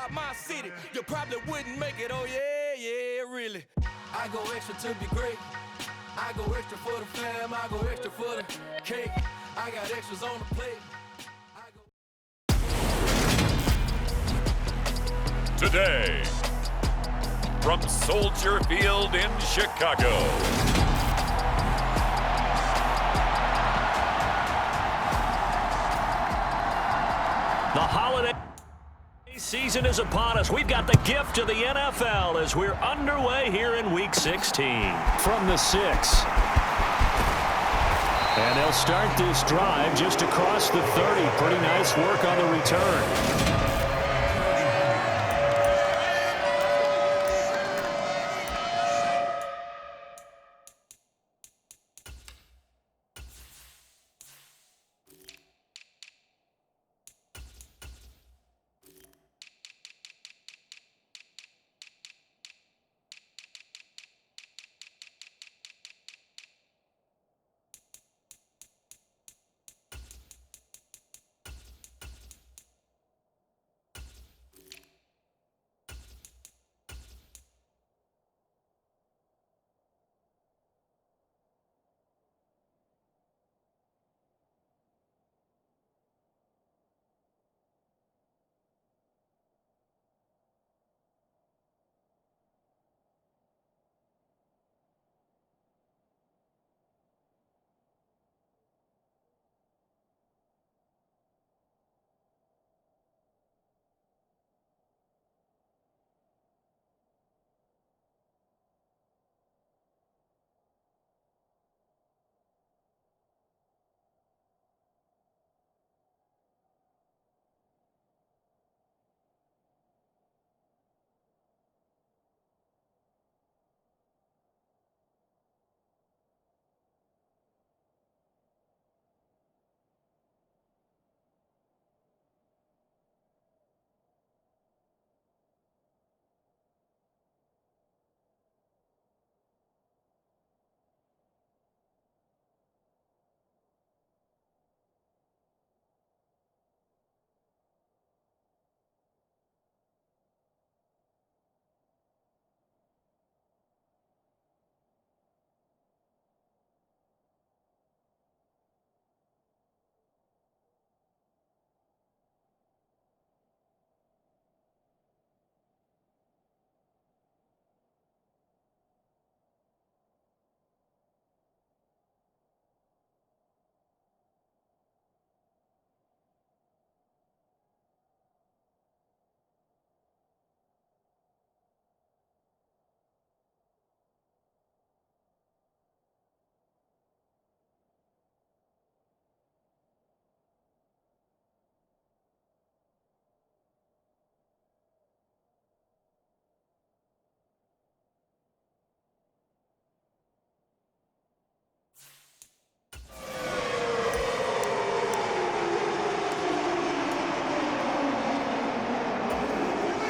about my city, you probably wouldn't make it. Oh yeah, really. I go extra to be great. I go extra for the fam. I go extra for the cake. I got extras on the plate. Today, from Soldier Field in Chicago, the holiday season is upon us. We've got the gift of the NFL as we're underway here in Week 16. From the 6. And they'll start this drive just across the 30. Pretty nice work on the return.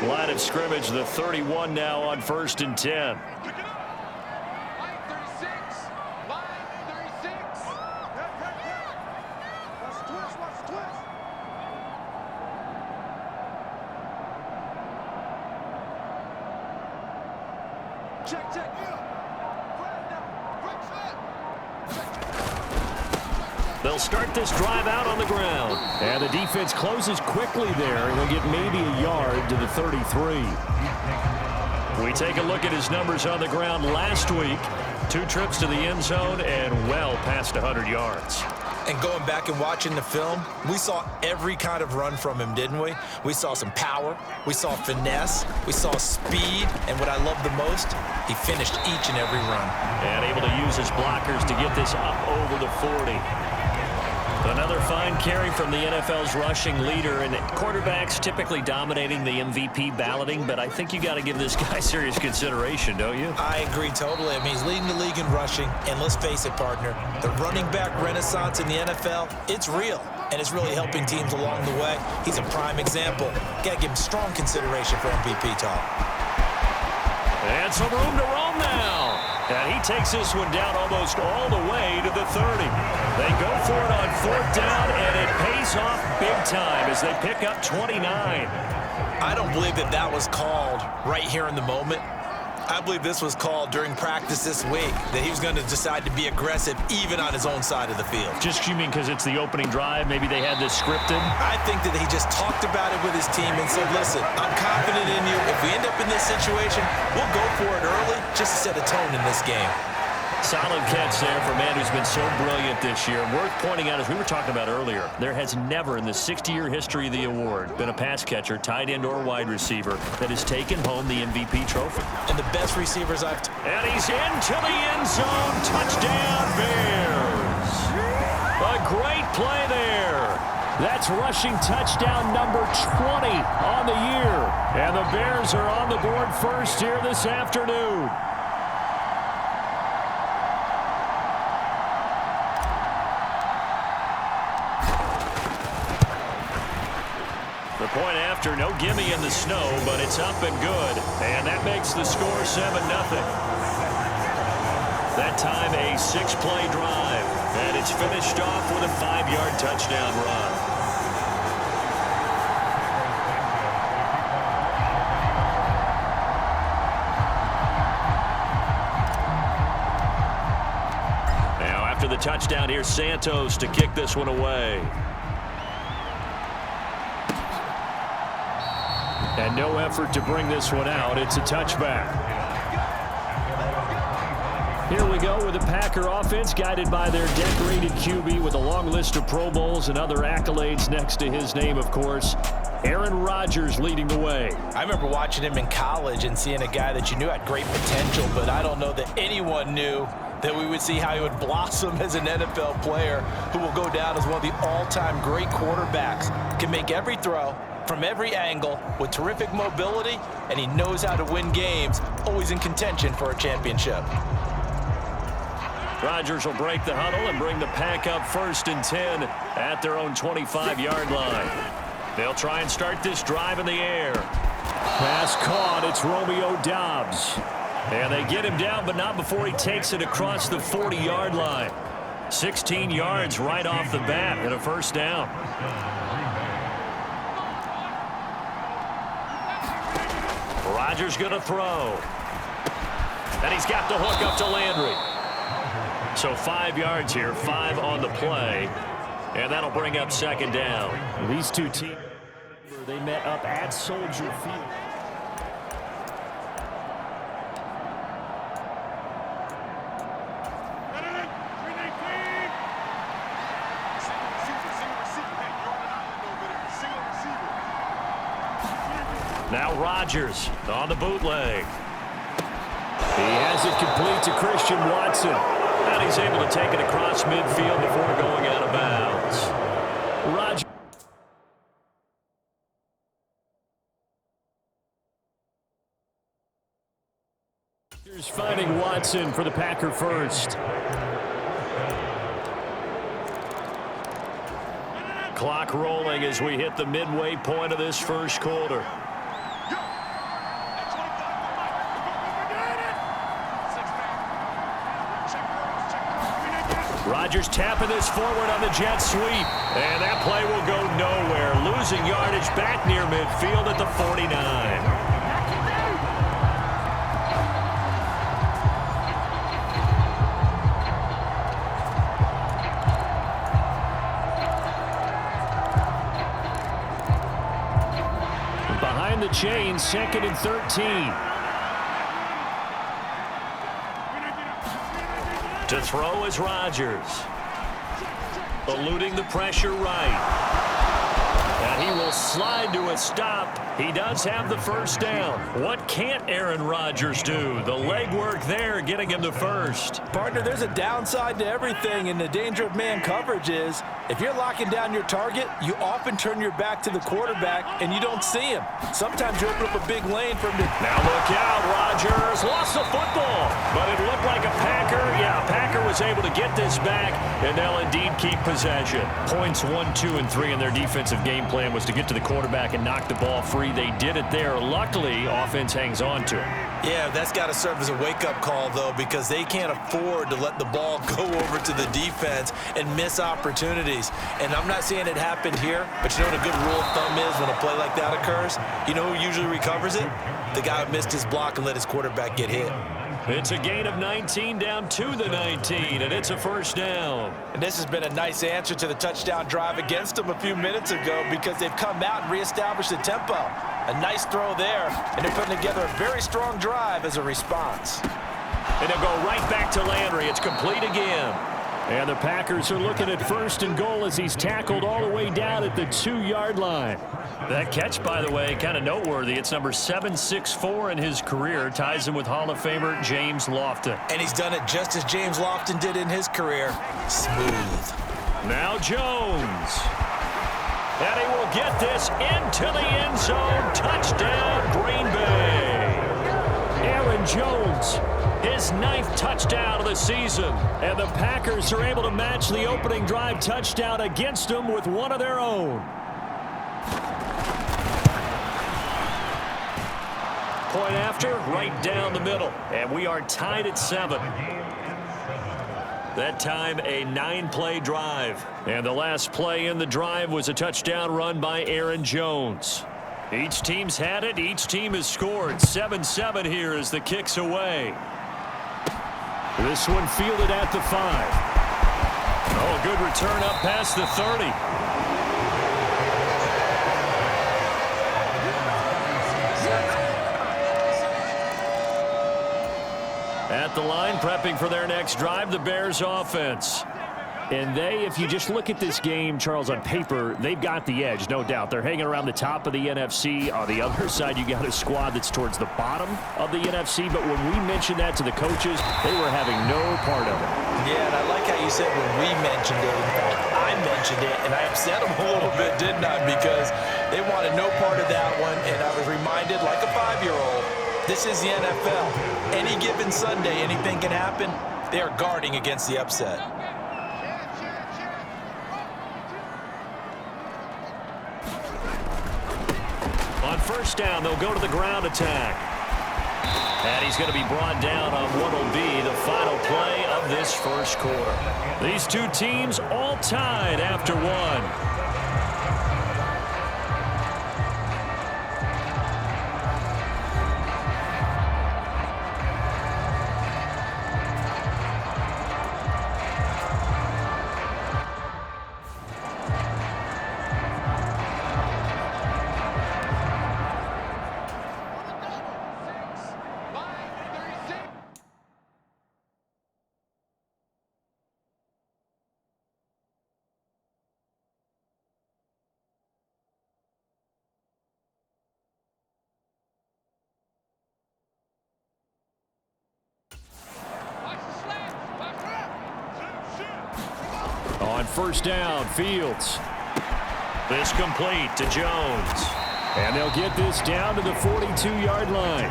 Line of scrimmage, the 31 now on 1st and 10. They'll start this drive out on the ground. And the defense closes quickly there, and they'll get maybe a yard to the 33. We take a look at his numbers on the ground last week. 2 trips to the end zone and well past 100 yards. And going back and watching the film, we saw every kind of run from him, didn't we? We saw some power, we saw finesse, we saw speed, and what I love the most, he finished each and every run. And able to use his blockers to get this up over the 40. Another fine carry from the NFL's rushing leader, and quarterbacks typically dominating the MVP balloting, but I think you got to give this guy serious consideration, don't you? I agree totally. I mean, he's leading the league in rushing, and let's face it, partner, the running back renaissance in the NFL, it's real, and it's really helping teams along the way. He's a prime example. Got to give him strong consideration for MVP talk. And some room to roam now. And he takes this one down almost all the way to the 30. They go for it on 4th down, and it pays off big time as they pick up 29. I don't believe that was called right here in the moment. I believe this was called during practice this week, that he was going to decide to be aggressive even on his own side of the field. Just, you mean because it's the opening drive? Maybe they had this scripted? I think that he just talked about it with his team and said, listen, I'm confident in you. If we end up in this situation, we'll go for it early just to set a tone in this game. Solid catch there for a man who's been so brilliant this year. Worth pointing out, as we were talking about earlier, there has never in the 60-year history of the award been a pass catcher, tight end, or wide receiver that has taken home the MVP trophy. And the best receivers And he's into the end zone. Touchdown, Bears. A great play there. That's rushing touchdown number 20 on the year. And the Bears are on the board first here this afternoon. The point after, no gimme in the snow, but it's up and good. And that makes the score 7-0. That time a 6-play drive. And it's finished off with a 5-yard touchdown run. Now after the touchdown, here's Santos to kick this one away. And no effort to bring this one out. It's a touchback. Here we go with the Packer offense guided by their decorated QB with a long list of Pro Bowls and other accolades next to his name, of course. Aaron Rodgers leading the way. I remember watching him in college and seeing a guy that you knew had great potential, but I don't know that anyone knew that we would see how he would blossom as an NFL player who will go down as one of the all-time great quarterbacks. Can make every throw from every angle with terrific mobility, and he knows how to win games, always in contention for a championship. Rodgers will break the huddle and bring the Pack up 1st and 10 at their own 25-yard line. They'll try and start this drive in the air. Pass caught. It's Romeo Doubs. And they get him down, but not before he takes it across the 40-yard line. 16 yards right off the bat and a 1st down. Rodgers going to throw. And he's got the hook up to Landry. So 5 yards here, 5 on the play. And that'll bring up 2nd down. These two teams, they met up at Soldier Field. Now Rodgers on the bootleg. He has it complete to Christian Watson. And he's able to take it across midfield before going out of bounds. Rodgers. Finding Watson for the Packer first. Clock rolling as we hit the midway point of this first quarter. Rodgers tapping this forward on the jet sweep. And that play will go nowhere. Losing yardage back near midfield at the 49. Behind the chain, 2nd and 13. To throw is Rodgers. Eluding the pressure right. And he will slide to a stop. He does have the 1st down. What can't Aaron Rodgers do? The legwork there getting him the 1st. Partner, there's a downside to everything, and the danger of man coverage is if you're locking down your target, you often turn your back to the quarterback and you don't see him. Sometimes you open up a big lane for him to... Now look out, Rodgers lost the football, but it looked like a Packer. Yeah, Packer was able to get this back, and they'll indeed keep possession. Points 1, 2, and 3 in their defensive game plan was to get to the quarterback and knock the ball free. They did it there. Luckily, offense hangs on to it. Yeah, that's got to serve as a wake-up call, though, because they can't afford to let the ball go over to the defense and miss opportunities. And I'm not saying it happened here, but you know what a good rule of thumb is when a play like that occurs? You know who usually recovers it? The guy who missed his block and let his quarterback get hit. It's a gain of 19 down to the 19, and it's a first down. And this has been a nice answer to the touchdown drive against them a few minutes ago because they've come out and reestablished the tempo. A nice throw there, and they're putting together a very strong drive as a response. And they'll go right back to Landry. It's complete again. And the Packers are looking at first and goal as he's tackled all the way down at the 2-yard line. That catch, by the way, kind of noteworthy. It's number 764 in his career. Ties him with Hall of Famer James Lofton. And he's done it just as James Lofton did in his career. Smooth. Now Jones. And he will get this into the end zone. Touchdown, Green Bay. Aaron Jones, his 9th touchdown of the season. And the Packers are able to match the opening drive touchdown against them with one of their own. Point after, right down the middle. And we are tied at 7. That time, a 9-play drive. And the last play in the drive was a touchdown run by Aaron Jones. Each team's had it. Each team has scored. 7-7 here as the kick's away. This one fielded at the 5. Oh, good return up past the 30. At the line, prepping for their next drive, the Bears offense. And if you just look at this game, Charles, on paper, they've got the edge, no doubt. They're hanging around the top of the NFC. On the other side, you got a squad that's towards the bottom of the NFC. But when we mentioned that to the coaches, they were having no part of it. Yeah, and I like how you said when we mentioned it. In fact, I mentioned it, and I upset them a little bit, didn't I? Because they wanted no part of that one, and I was reminded, like a 5-year-old, this is the NFL. Any given Sunday, anything can happen. They are guarding against the upset. On first down, they'll go to the ground attack. And he's going to be brought down on what will be the final play of this first quarter. These two teams all tied after one. On first down, Fields. This complete to Jones. And they'll get this down to the 42-yard line.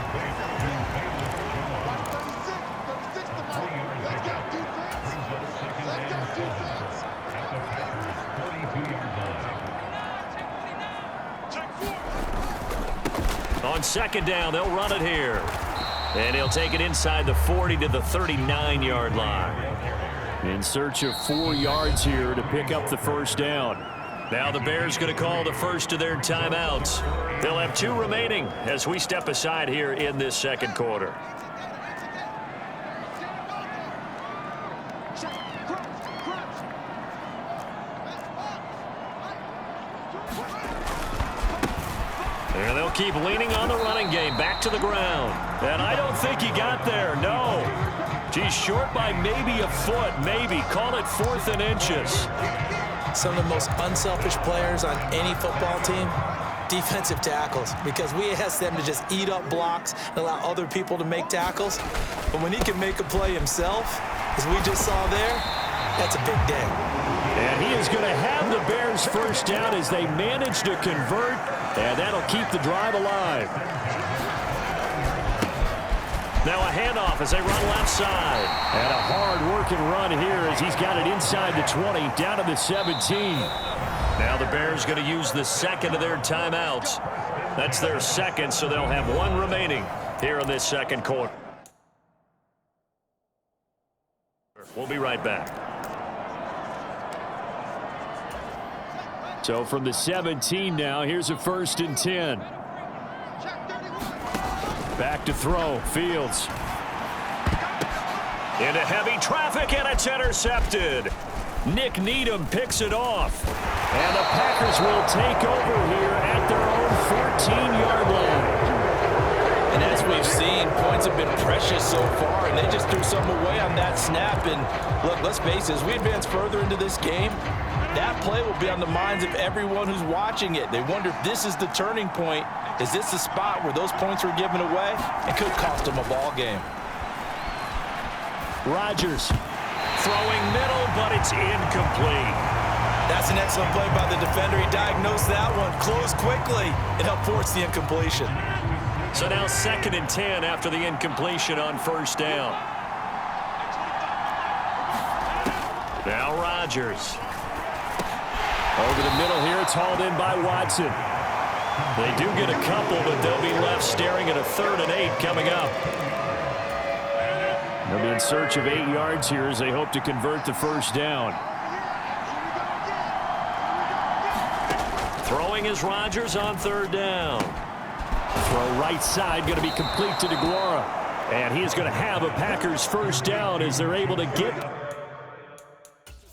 On second down, they'll run it here. And he'll take it inside the 40 to the 39-yard line. In search of 4 yards here to pick up the first down. Now the Bears going to call the first of their timeouts. They'll have 2 remaining as we step aside here in this second quarter. And they'll keep leaning on the running game. Back to the ground. And I don't think he got there. No. He's short by maybe a foot, maybe. Call it 4th and inches. Some of the most unselfish players on any football team, defensive tackles, because we ask them to just eat up blocks and allow other people to make tackles. But when he can make a play himself, as we just saw there, that's a big day. And he is going to have the Bears first down as they manage to convert, and that'll keep the drive alive. Now a handoff as they run left side. And a hard-working run here as he's got it inside the 20, down to the 17. Now the Bears going to use the second of their timeouts. That's their second, so they'll have one remaining here in this second quarter. We'll be right back. So from the 17 now, here's a 1st and 10. Back to throw. Fields. Into heavy traffic, and it's intercepted. Nick Needham picks it off. And the Packers will take over here at their own 14-yard line. And as we've seen, points have been precious so far, and they just threw some away on that snap. And look, let's face it, as we advance further into this game, that play will be on the minds of everyone who's watching it. They wonder if this is the turning point. Is this the spot where those points were given away? It could cost them a ball game. Rodgers throwing middle, but it's incomplete. That's an excellent play by the defender. He diagnosed that one, closed quickly, and helped force the incompletion. So now 2nd and 10 after the incompletion on 1st down. Now Rodgers. Over the middle here, it's hauled in by Watson. They do get a couple, but they'll be left staring at a 3rd and 8 coming up. They'll be in search of 8 yards here as they hope to convert the 1st down. Throwing is Rodgers on 3rd down. Throw right side, going to be complete to DeGuara. And he's going to have a Packers 1st down as they're able to get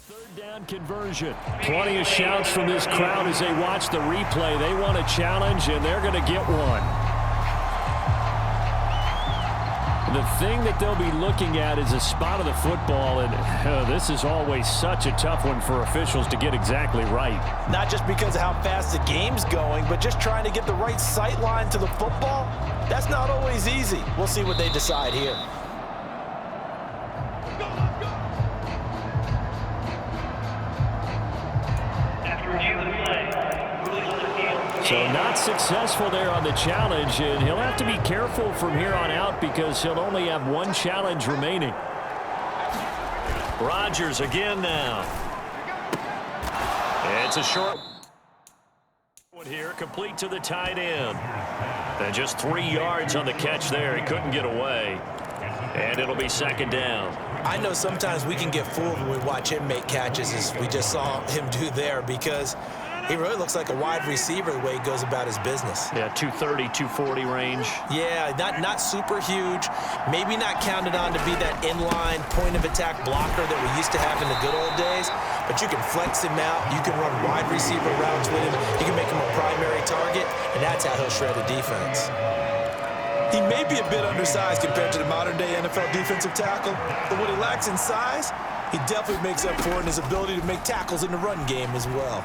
3rd down conversion. Plenty of shouts from this crowd as they watch the replay. They want a challenge, and they're going to get one. The thing that they'll be looking at is a spot of the football, and this is always such a tough one for officials to get exactly right. Not just because of how fast the game's going, but just trying to get the right sight line to the football. That's not always easy. We'll see what they decide here. So not successful there on the challenge, and he'll have to be careful from here on out because he'll only have one challenge remaining. Rodgers again now. It's a short one here, complete to the tight end. And just 3 yards on the catch there. He couldn't get away. And it'll be 2nd down. I know sometimes we can get fooled when we watch him make catches, as we just saw him do there, because he really looks like a wide receiver the way he goes about his business. Yeah, 230, 240 range. Yeah, not super huge. Maybe not counted on to be that inline point-of-attack blocker that we used to have in the good old days. But you can flex him out. You can run wide receiver routes with him. You can make him a primary target, and that's how he'll shred a defense. He may be a bit undersized compared to the modern-day NFL defensive tackle, but what he lacks in size, he definitely makes up for it in his ability to make tackles in the run game as well.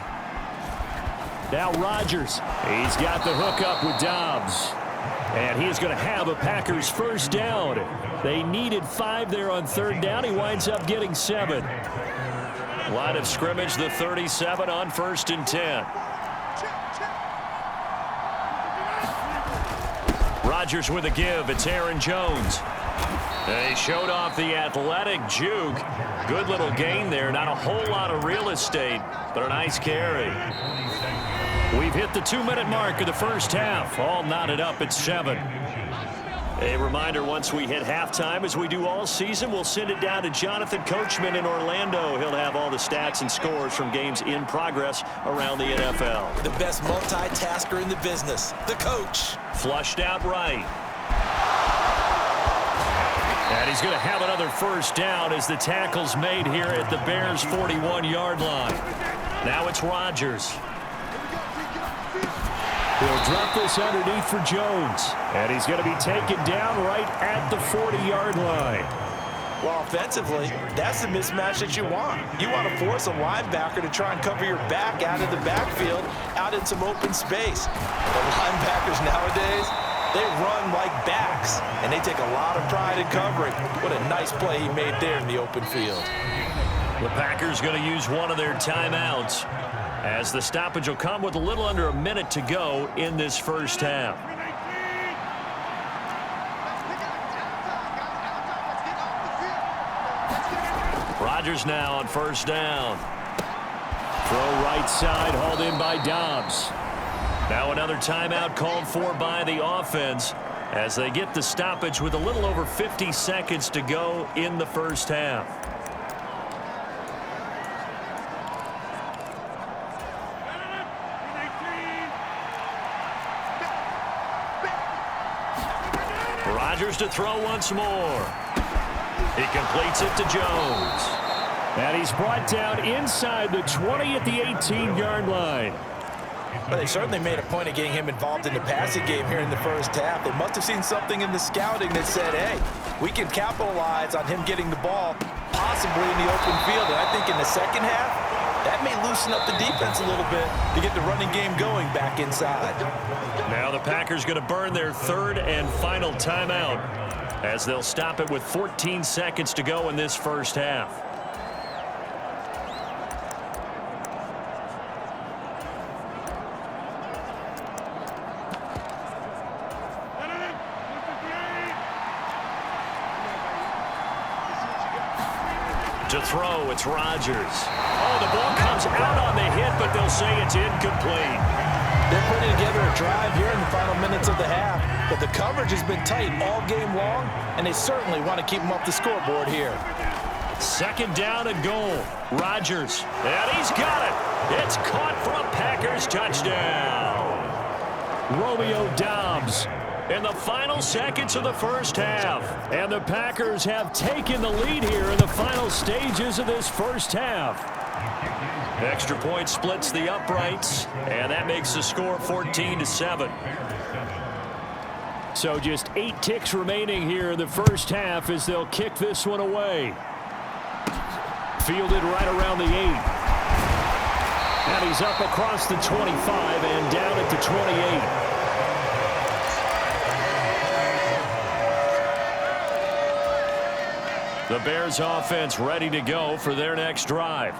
Now Rodgers. He's got the hook up with Dobbs. And he's going to have a Packers 1st down. They needed 5 there on 3rd down. He winds up getting 7. Line of scrimmage, the 37 on 1st and 10. Rodgers with a give. It's Aaron Jones. They showed off the athletic juke. Good little gain there. Not a whole lot of real estate, but a nice carry. We've hit the 2-minute mark of the 1st half. All knotted up at 7. A reminder, once we hit halftime, as we do all season, we'll send it down to Jonathan Coachman in Orlando. He'll have all the stats and scores from games in progress around the NFL. The best multitasker in the business, the coach. Flushed out right. And he's going to have another 1st down as the tackle's made here at the Bears' 41-yard line. Now it's Rodgers. He'll drop this underneath for Jones. And he's going to be taken down right at the 40-yard line. Well, offensively, that's the mismatch that you want. You want to force a linebacker to try and cover your back out of the backfield, out in some open space. The linebackers nowadays, they run like backs, and they take a lot of pride in covering. What a nice play he made there in the open field. The Packers going to use one of their timeouts, as the stoppage will come with a little under a minute to go in this 1st half. Rodgers now on 1st down. Throw right side, hauled in by Dobbs. Now another timeout called for by the offense as they get the stoppage with a little over 50 seconds to go in the first half. Rodgers to throw once more. He completes it to Jones. And he's brought down inside the 20 at the 18-yard line. But they certainly made a point of getting him involved in the passing game here in the first half. They must have seen something in the scouting that said, hey, we can capitalize on him getting the ball possibly in the open field. And I think in the second half, that may loosen up the defense a little bit to get the running game going back inside. Now the Packers going to burn their third and final timeout as they'll stop it with 14 seconds to go in this first half. To throw, it's Rodgers. Oh, the ball comes out on the hit, but they'll say it's incomplete. They're putting together a drive here in the final minutes of the half, but the coverage has been tight all game long, and they certainly want to keep them off the scoreboard here. Second down and goal. Rodgers, and he's got it. It's caught for a Packers touchdown. Romeo Dobbs in the final seconds of the first half. And the Packers have taken the lead here in the final stages of this first half. Extra point splits the uprights, and that makes the score 14-7. So just 8 ticks remaining here in the first half as they'll kick this one away. Fielded right around the 8. And he's up across the 25 and down at the 28. The Bears offense ready to go for their next drive.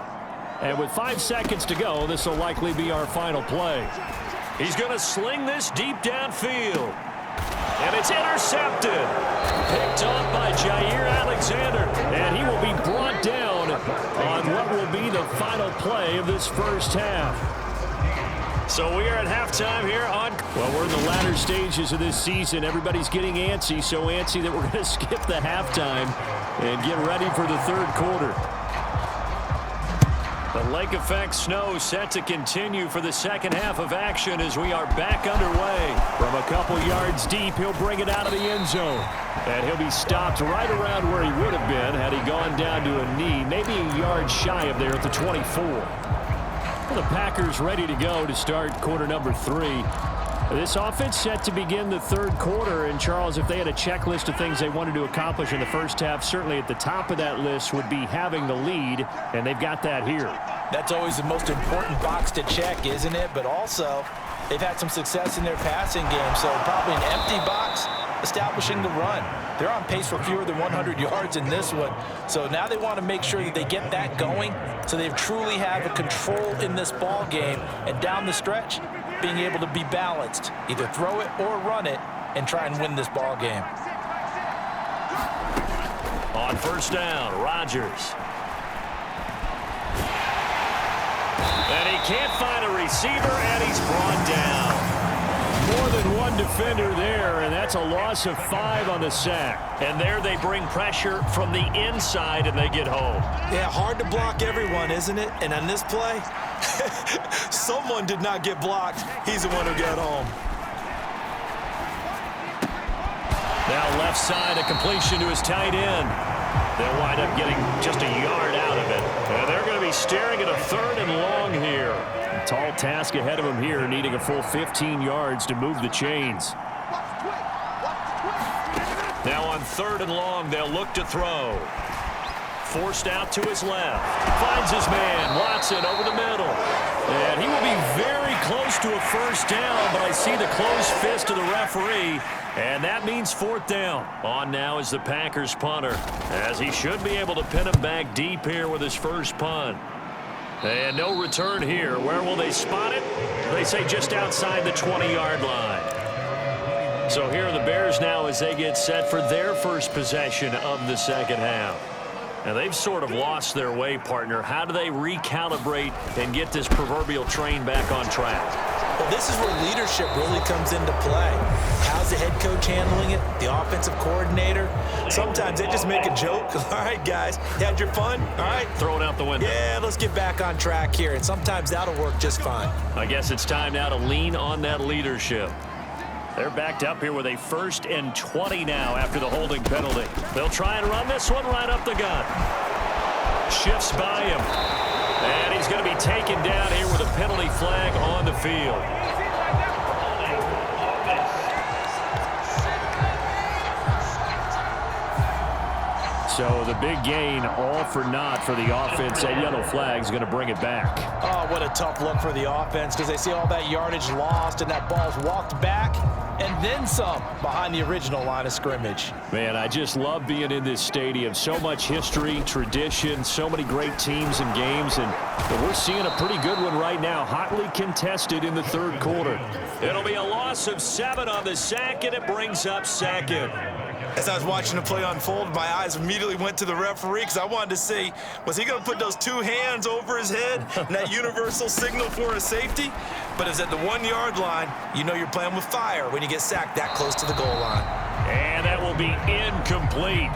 And with 5 seconds to go, this will likely be our final play. He's going to sling this deep downfield. And it's intercepted. Picked off by Jair Alexander. And he will be brought down on what will be the final play of this first half. So we are at halftime here on... Well, we're in the latter stages of this season. Everybody's getting antsy, so antsy that we're going to skip the halftime and get ready for the third quarter. The lake effect snow set to continue for the second half of action as we are back underway. From a couple yards deep, he'll bring it out of the end zone. And he'll be stopped right around where he would have been had he gone down to a knee, maybe a yard shy of there at the 24. Well, the Packers ready to go to start quarter number 3. This offense set to begin the third quarter. And, Charles, if they had a checklist of things they wanted to accomplish in the first half, certainly at the top of that list would be having the lead, and they've got that here. That's always the most important box to check, isn't it? But also, they've had some success in their passing game, so probably an empty box establishing the run. They're on pace for fewer than 100 yards in this one. So now they want to make sure that they get that going so they truly have a control in this ball game. And down the stretch, being able to be balanced, either throw it or run it and try and win this ball game. On first down, Rodgers. And he can't find a receiver, and he's brought down. More than one defender there, and that's a loss of 5 on the sack. And there they bring pressure from the inside, and they get home. Yeah, hard to block everyone, isn't it? And on this play, someone did not get blocked. He's the one who got home. Now left side, a completion to his tight end. They'll wind up getting just a yard out of it. And they're going to be staring at a third and long here. A tall task ahead of them here, needing a full 15 yards to move the chains. Now on third and long, they'll look to throw. Forced out to his left. Finds his man, Watson, over the middle. And he will be very close to a first down, but I see the closed fist of the referee. And that means fourth down. On now is the Packers punter, as he should be able to pin him back deep here with his first punt. And no return here. Where will they spot it? They say just outside the 20-yard line. So here are the Bears now as they get set for their first possession of the second half. And they've sort of lost their way, partner. How do they recalibrate and get this proverbial train back on track? Well, this is where leadership really comes into play. How's the head coach handling it? The offensive coordinator? Sometimes they just make a joke. All right, guys, you had your fun? All right. Throw it out the window. Yeah, let's get back on track here. And sometimes that'll work just fine. I guess it's time now to lean on that leadership. They're backed up here with a 1st and 20 now after the holding penalty. They'll try and run this one right up the gut. Shifts by him. And he's going to be taken down here with a penalty flag on the field. So the big gain, all for naught for the offense. That yellow flag is going to bring it back. Oh, what a tough look for the offense because they see all that yardage lost and that ball's walked back and then some behind the original line of scrimmage. Man, I just love being in this stadium. So much history, tradition, so many great teams and games, and we're seeing a pretty good one right now, hotly contested in the 3rd quarter. It'll be a loss of 7 on the sack, and it brings up 2nd. As I was watching the play unfold, my eyes immediately went to the referee because I wanted to see, was he going to put those 2 hands over his head and that universal signal for a safety? But it's at the 1-yard line. You know you're playing with fire when you get sacked that close to the goal line. And that will be incomplete.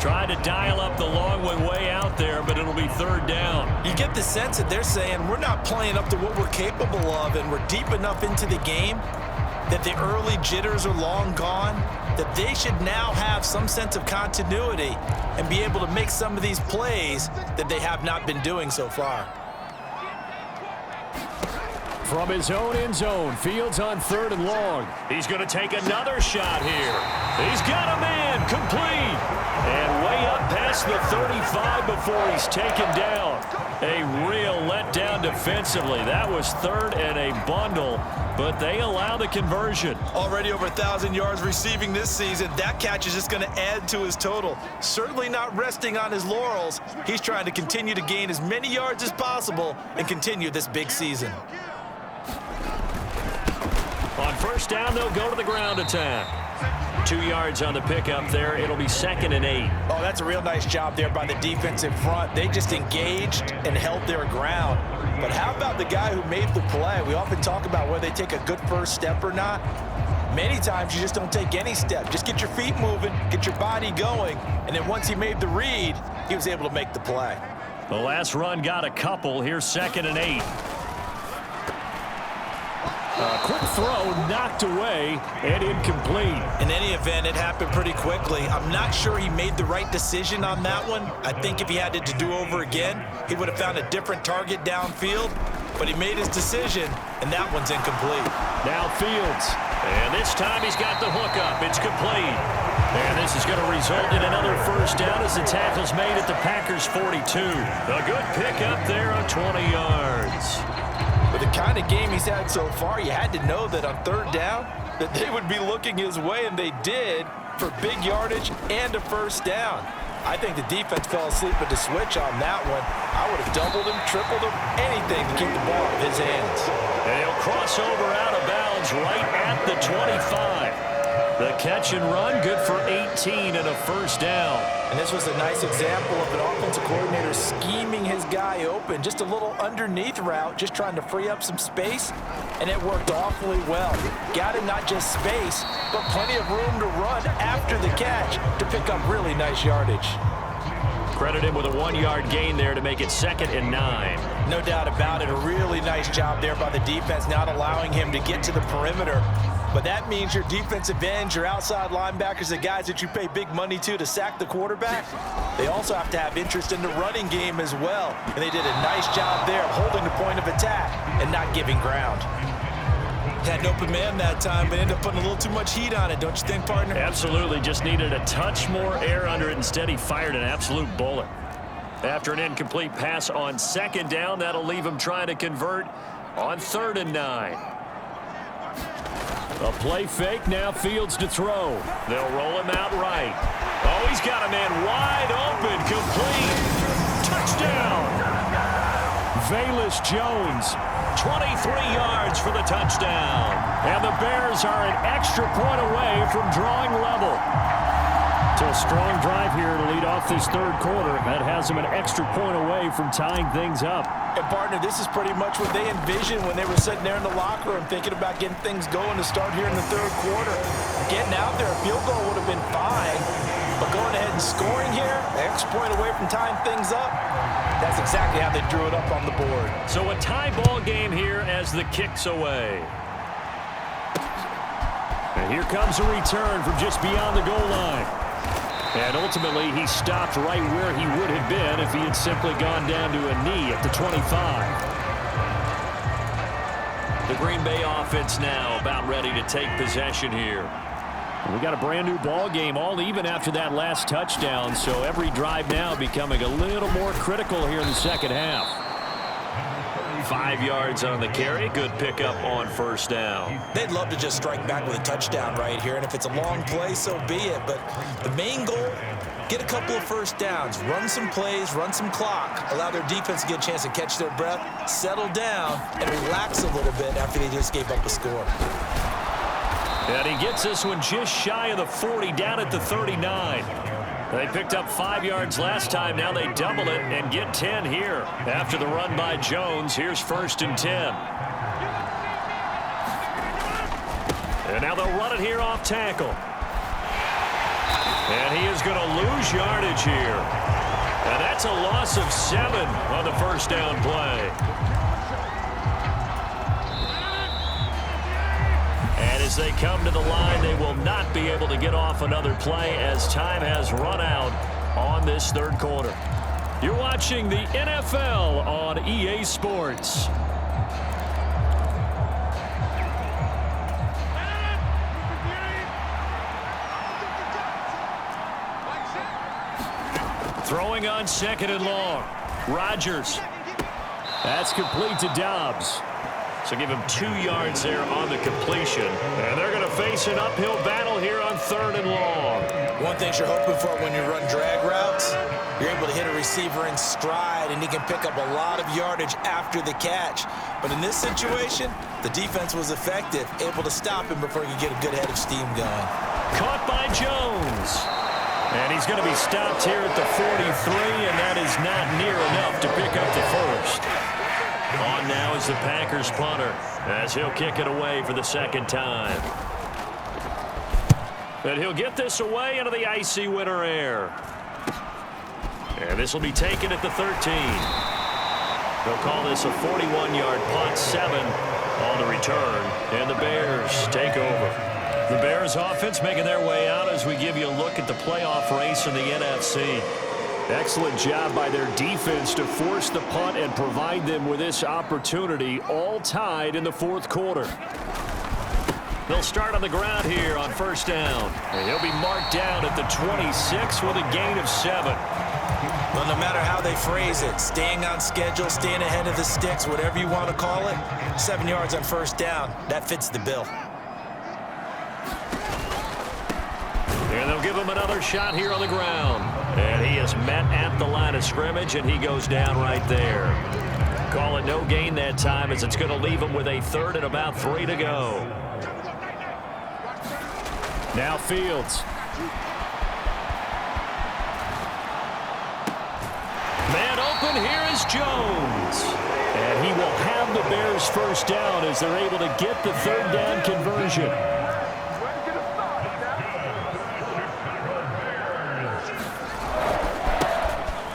Trying to dial up the long one way out there, but it'll be 3rd down. You get the sense that they're saying we're not playing up to what we're capable of, and we're deep enough into the game that the early jitters are long gone, that they should now have some sense of continuity and be able to make some of these plays that they have not been doing so far. From his own end zone, Fields on 3rd and long. He's going to take another shot here. He's got a man complete. And way up past the 35 before he's taken down. A real letdown defensively. That was 3rd and a bundle, but they allow the conversion. Already over 1,000 yards receiving this season. That catch is just going to add to his total. Certainly not resting on his laurels. He's trying to continue to gain as many yards as possible and continue this big season. On 1st down, they'll go to the ground attack. 2 yards on the pickup there. It'll be 2nd and 8. Oh, that's a real nice job there by the defensive front. They just engaged and held their ground. But how about the guy who made the play? We often talk about whether they take a good first step or not. Many times you just don't take any step. Just get your feet moving, get your body going, and then once he made the read, he was able to make the play. The last run got a couple. Here's 2nd and 8. Quick throw knocked away and incomplete. In any event, it happened pretty quickly. I'm not sure he made the right decision on that one. I think if he had it to do over again, he would have found a different target downfield. But he made his decision, and that one's incomplete. Now Fields. And this time he's got the hook up. It's complete. And this is going to result in another 1st down as the tackle's made at the Packers' 42. A good pickup there on 20 yards. With the kind of game he's had so far, you had to know that on 3rd down that they would be looking his way, and they did, for big yardage and a 1st down. I think the defense fell asleep at the switch on that one. I would have doubled him, tripled him, anything to keep the ball out of his hands. And he'll cross over out of bounds right at the 25. The catch and run, good for 18 and a 1st down. And this was a nice example of an offensive coordinator scheming his guy open. Just a little underneath route, just trying to free up some space, and it worked awfully well. Got him not just space, but plenty of room to run after the catch to pick up really nice yardage. Credit him with a 1-yard gain there to make it 2nd and 9. No doubt about it. A really nice job there by the defense, not allowing him to get to the perimeter. But that means your defensive ends, your outside linebackers, the guys that you pay big money to sack the quarterback, they also have to have interest in the running game as well. And they did a nice job there of holding the point of attack and not giving ground. Had an open man that time, but ended up putting a little too much heat on it, don't you think, partner? Absolutely. Just needed a touch more air under it. Instead, he fired an absolute bullet. After an incomplete pass on 2nd down, that'll leave him trying to convert on 3rd and 9. A play fake, now Fields to throw. They'll roll him out right. Oh, he's got a man wide open, complete. Touchdown! Velus Jones, 23 yards for the touchdown. And the Bears are an extra point away from drawing level. So a strong drive here to lead off this third quarter. That has them an extra point away from tying things up. And, partner, this is pretty much what they envisioned when they were sitting there in the locker room thinking about getting things going to start here in the third quarter. Getting out there, a field goal would have been fine. But going ahead and scoring here, an extra point away from tying things up, that's exactly how they drew it up on the board. So a tie ball game here as the kick's away. And here comes a return from just beyond the goal line. And ultimately, he stopped right where he would have been if he had simply gone down to a knee at the 25. The Green Bay offense now about ready to take possession here. We got a brand new ball game, all even after that last touchdown, so every drive now becoming a little more critical here in the second half. 5 yards on the carry. Good pickup on first down. They'd love to just strike back with a touchdown right here, and if it's a long play, so be it. But the main goal, get a couple of first downs, run some plays, run some clock, allow their defense to get a chance to catch their breath, settle down, and relax a little bit after they just gave up a score. And he gets this one just shy of the 40, down at the 39. They picked up 5 yards last time. Now they double it and get 10 here. After the run by Jones, here's 1st and 10. And now they'll run it here off tackle. And he is going to lose yardage here. And that's a loss of 7 on the first down play. And as they come to the line, they will not be able to get off another play as time has run out on this third quarter. You're watching the NFL on EA Sports. Throwing on 2nd and long. Rodgers. That's complete to Dobbs. So give him 2 yards there on the completion. And they're going to face an uphill battle here on 3rd and long. One thing you're hoping for when you run drag routes, you're able to hit a receiver in stride, and he can pick up a lot of yardage after the catch. But in this situation, the defense was effective, able to stop him before he could get a good head of steam going. Caught by Jones. And he's going to be stopped here at the 43, and that is not near enough to pick up the first. On now is the Packers punter as he'll kick it away for the 2nd time. And he'll get this away into the icy winter air. And this will be taken at the 13. They'll call this a 41-yard punt, 7 on the return. And the Bears take over. The Bears offense making their way out as we give you a look at the playoff race in the NFC. Excellent job by their defense to force the punt and provide them with this opportunity, all tied in the 4th quarter. They'll start on the ground here on 1st down. And he'll be marked down at the 26 with a gain of 7. Well, no matter how they phrase it, staying on schedule, staying ahead of the sticks, whatever you want to call it, 7 yards on 1st down, that fits the bill. And they'll give him another shot here on the ground. And he is met at the line of scrimmage, and he goes down right there. Call it no gain that time as it's going to leave him with a 3rd and about 3 to go. Now Fields. Man open, here is Jones. And he will have the Bears 1st down as they're able to get the 3rd down conversion.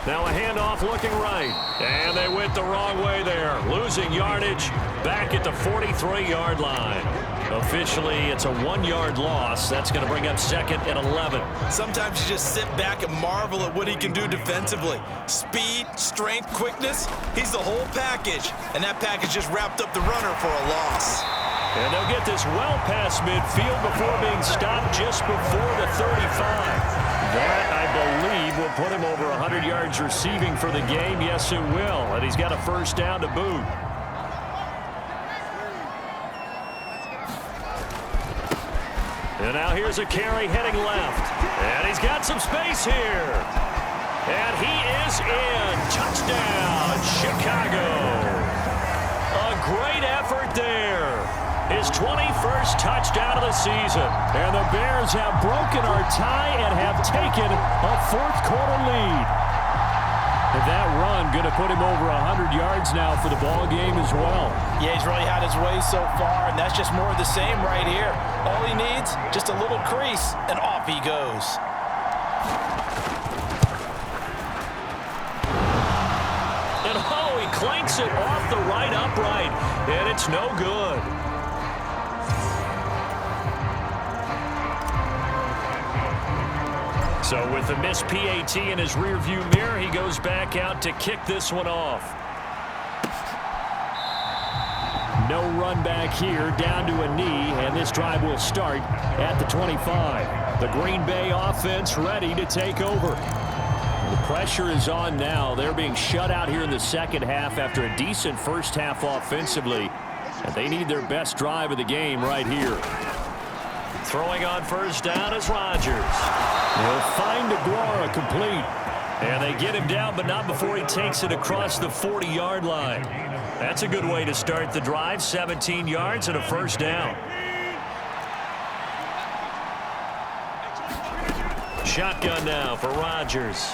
Now a handoff looking right. And they went the wrong way there. Losing yardage back at the 43-yard line. Officially, it's a 1-yard loss. That's going to bring up 2nd and 11. Sometimes you just sit back and marvel at what he can do defensively. Speed, strength, quickness, he's the whole package. And that package just wrapped up the runner for a loss. And they'll get this well past midfield before being stopped just before the 35. That, I believe, will put him over 100 yards receiving for the game. Yes, it will. And he's got a 1st down to boot. And now here's a carry heading left. And he's got some space here. And he is in. Touchdown, Chicago. A great effort there. His his 21st touchdown of the season. And the Bears have broken our tie and have taken a fourth-quarter lead. And that run going to put him over 100 yards now for the ball game as well. Yeah, he's really had his way so far, and that's just more of the same right here. All he needs, just a little crease, and off he goes. And oh, he clanks it off the right upright, and it's no good. So with the missed PAT in his rearview mirror, he goes back out to kick this one off. No run back here, down to a knee, and this drive will start at the 25. The Green Bay offense ready to take over. The pressure is on now. They're being shut out here in the second half after a decent first half offensively. And they need their best drive of the game right here. Throwing on first down is Rodgers. He'll find Aguara complete. And they get him down, but not before he takes it across the 40-yard line. That's a good way to start the drive. 17 yards and a first down. Shotgun now for Rodgers.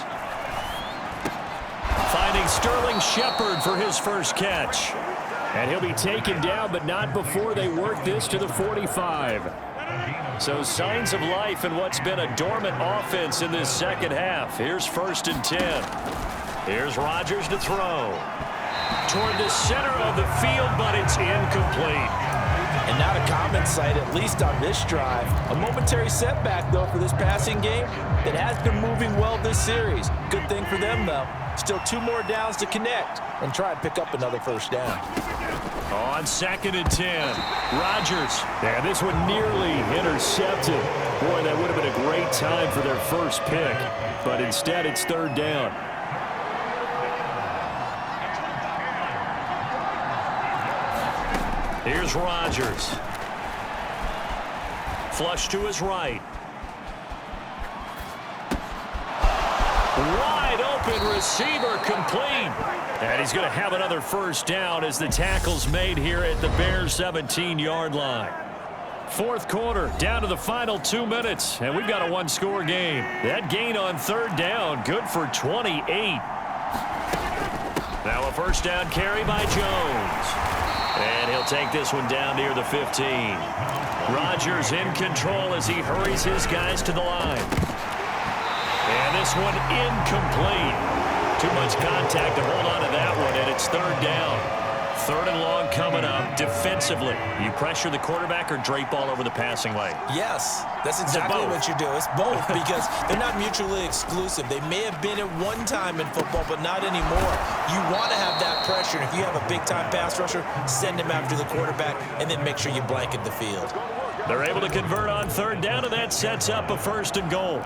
Finding Sterling Shepard for his first catch. And he'll be taken down, but not before they work this to the 45. So signs of life in what's been a dormant offense in this second half. Here's 1st and 10. Here's Rodgers to throw. Toward the center of the field, but it's incomplete. And not a common sight, at least on this drive. A momentary setback, though, for this passing game that has been moving well this series. Good thing for them, though. Still 2 more downs to connect and try and pick up another first down. On 2nd and 10, Rodgers. And this one nearly intercepted. Boy, that would have been a great time for their first pick. But instead, it's 3rd down. Here's Rodgers. Flush to his right. Wide open receiver complete. And he's going to have another first down as the tackle's made here at the Bears' 17-yard line. 4th quarter, down to the final 2 minutes, and we've got a 1-score game. That gain on 3rd down, good for 28. Now a first down carry by Jones. And he'll take this one down near the 15. Rodgers in control as he hurries his guys to the line. And this one incomplete. Too much contact to hold on to that one, and it's 3rd down. 3rd and long coming up. Defensively, you pressure the quarterback or drape all over the passing lane? Yes, that's exactly what you do. It's both because they're not mutually exclusive. They may have been at one time in football, but not anymore. You want to have that pressure. And if you have a big-time pass rusher, send him after the quarterback, and then make sure you blanket the field. They're able to convert on 3rd down, and that sets up a 1st and goal.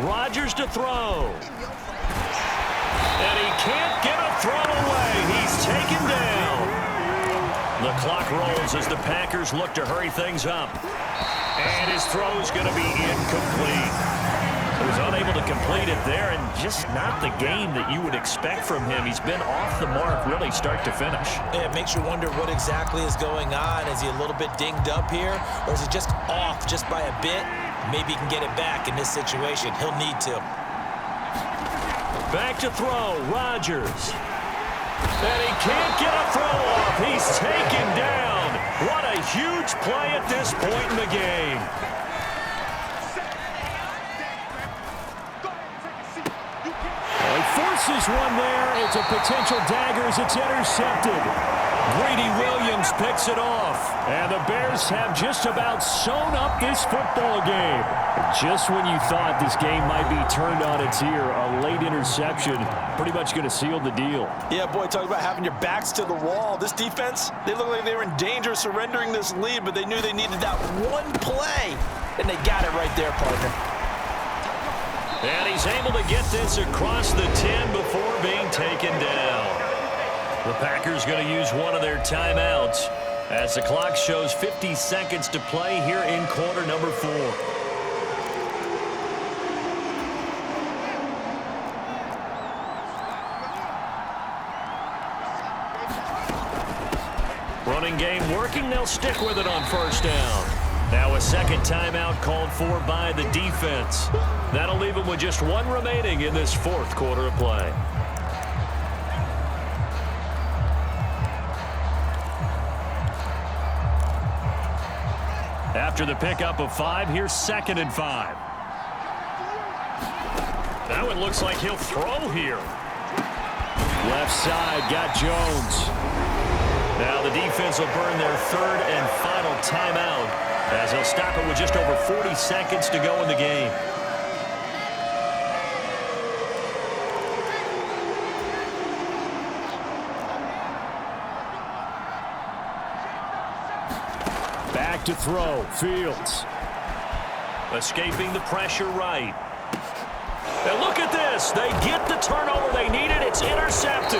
Rodgers to throw. And he can't get a throw away. He's taken down. The clock rolls as the Packers look to hurry things up. And his throw's going to be incomplete. He was unable to complete it there, and just not the game that you would expect from him. He's been off the mark really start to finish. It makes you wonder what exactly is going on. Is he a little bit dinged up here, or is it just off just by a bit? Maybe he can get it back in this situation. He'll need to. Back to throw, Rodgers. And he can't get a throw off. He's taken down. What a huge play at this point in the game. He forces one there. It's a potential dagger as it's intercepted. Greedy Williams picks it off. And the Bears have just about sewn up this football game. Just when you thought this game might be turned on its ear, a late interception pretty much going to seal the deal. Yeah, boy, talk about having your backs to the wall. This defense, they look like they were in danger of surrendering this lead, but they knew they needed that one play, and they got it right there, partner. And he's able to get this across the 10 before being taken down. The Packers going to use one of their timeouts as the clock shows 50 seconds to play here in quarter number 4. Running game working. They'll stick with it on first down. Now a second timeout called for by the defense. That'll leave them with just one remaining in this fourth quarter of play. After the pickup of 5, here's 2nd and 5. Now it looks like he'll throw here. Left side, got Jones. Now the defense will burn their 3rd and final timeout as they'll stop it with just over 40 seconds to go in the game. Back to throw, Fields. Escaping the pressure right. And look at this. They get the turnover they needed. It's intercepted.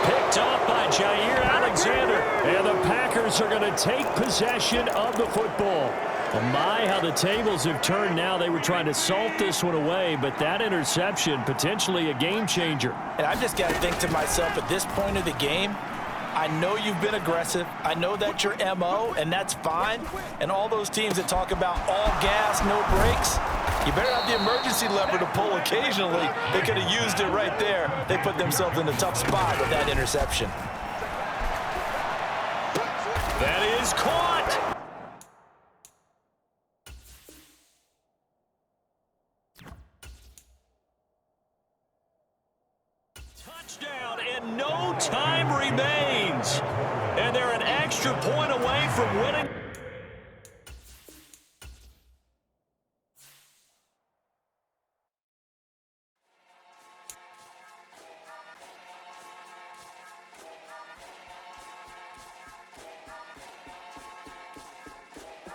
Picked off by Jair Alexander. And the Packers are going to take possession of the football. Oh my, how the tables have turned now. They were trying to salt this one away, but that interception, potentially a game changer. And I've just got to think to myself, at this point of the game, I know you've been aggressive. I know that's your MO, and that's fine. And all those teams that talk about all gas, no brakes, you better have the emergency lever to pull occasionally. They could have used it right there. They put themselves in a tough spot with that interception. That is caught. Touchdown, and no time remains. And they're an extra point away from winning.